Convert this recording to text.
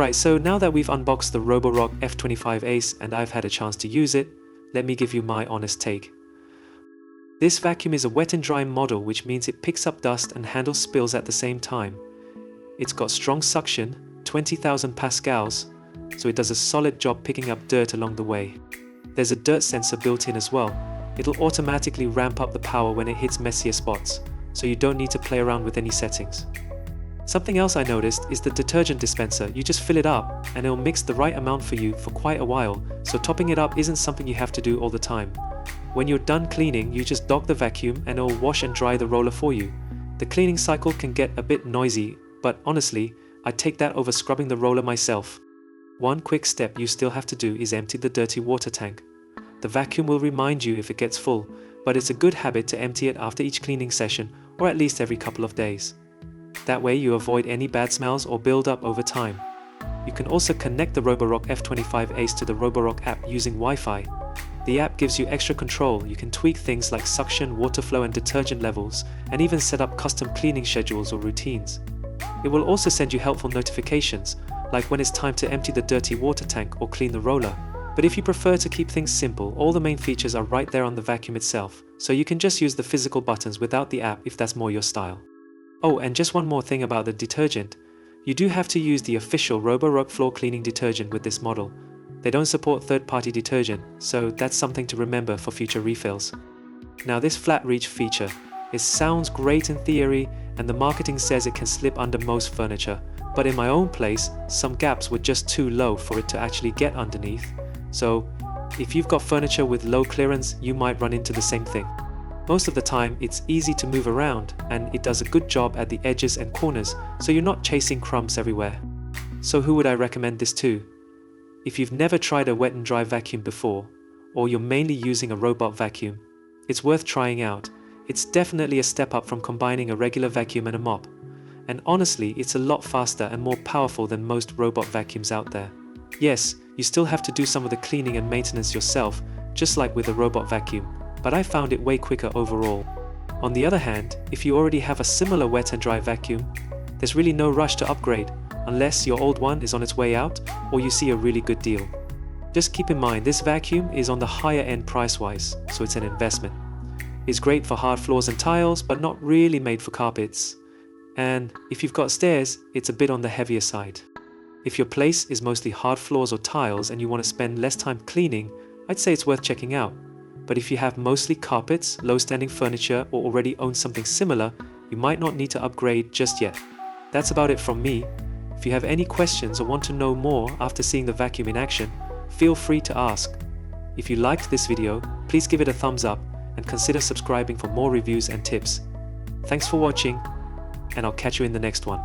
Alright, so now that we've unboxed the Roborock F25 Ace and I've had a chance to use it, let me give you my honest take. This vacuum is a wet and dry model, which means it picks up dust and handles spills at the same time. It's got strong suction, 20,000 pascals, so it does a solid job picking up dirt along the way. There's a dirt sensor built in as well. It'll automatically ramp up the power when it hits messier spots, so you don't need to play around with any settings. Something else I noticed is the detergent dispenser. You just fill it up and it'll mix the right amount for you for quite a while, so topping it up isn't something you have to do all the time. When you're done cleaning, you just dock the vacuum and it'll wash and dry the roller for you. The cleaning cycle can get a bit noisy, but honestly, I'd take that over scrubbing the roller myself. One quick step you still have to do is empty the dirty water tank. The vacuum will remind you if it gets full, but it's a good habit to empty it after each cleaning session or at least every couple of days. That way you avoid any bad smells or build up over time. You can also connect the Roborock F25 Ace to the Roborock app using Wi-Fi. The app gives you extra control. You can tweak things like suction, water flow and detergent levels, and even set up custom cleaning schedules or routines. It will also send you helpful notifications, like when it's time to empty the dirty water tank or clean the roller. But if you prefer to keep things simple, all the main features are right there on the vacuum itself, so you can just use the physical buttons without the app if that's more your style. Oh, and just one more thing about the detergent. You do have to use the official Roborock floor cleaning detergent with this model. They don't support third-party detergent, so that's something to remember for future refills. Now this flat reach feature, it sounds great in theory, and the marketing says it can slip under most furniture, but in my own place, some gaps were just too low for it to actually get underneath. So, if you've got furniture with low clearance, you might run into the same thing. Most of the time, it's easy to move around, and it does a good job at the edges and corners, so you're not chasing crumbs everywhere. So who would I recommend this to? If you've never tried a wet and dry vacuum before, or you're mainly using a robot vacuum, it's worth trying out. It's definitely a step up from combining a regular vacuum and a mop. And honestly, it's a lot faster and more powerful than most robot vacuums out there. Yes, you still have to do some of the cleaning and maintenance yourself, just like with a robot vacuum, but I found it way quicker overall. On the other hand, if you already have a similar wet and dry vacuum, there's really no rush to upgrade, unless your old one is on its way out or you see a really good deal. Just keep in mind, this vacuum is on the higher end price-wise, so it's an investment. It's great for hard floors and tiles, but not really made for carpets. And if you've got stairs, it's a bit on the heavier side. If your place is mostly hard floors or tiles and you want to spend less time cleaning, I'd say it's worth checking out. But if you have mostly carpets, low-standing furniture, or already own something similar, you might not need to upgrade just yet. That's about it from me. If you have any questions or want to know more after seeing the vacuum in action, feel free to ask. If you liked this video, please give it a thumbs up and consider subscribing for more reviews and tips. Thanks for watching, and I'll catch you in the next one.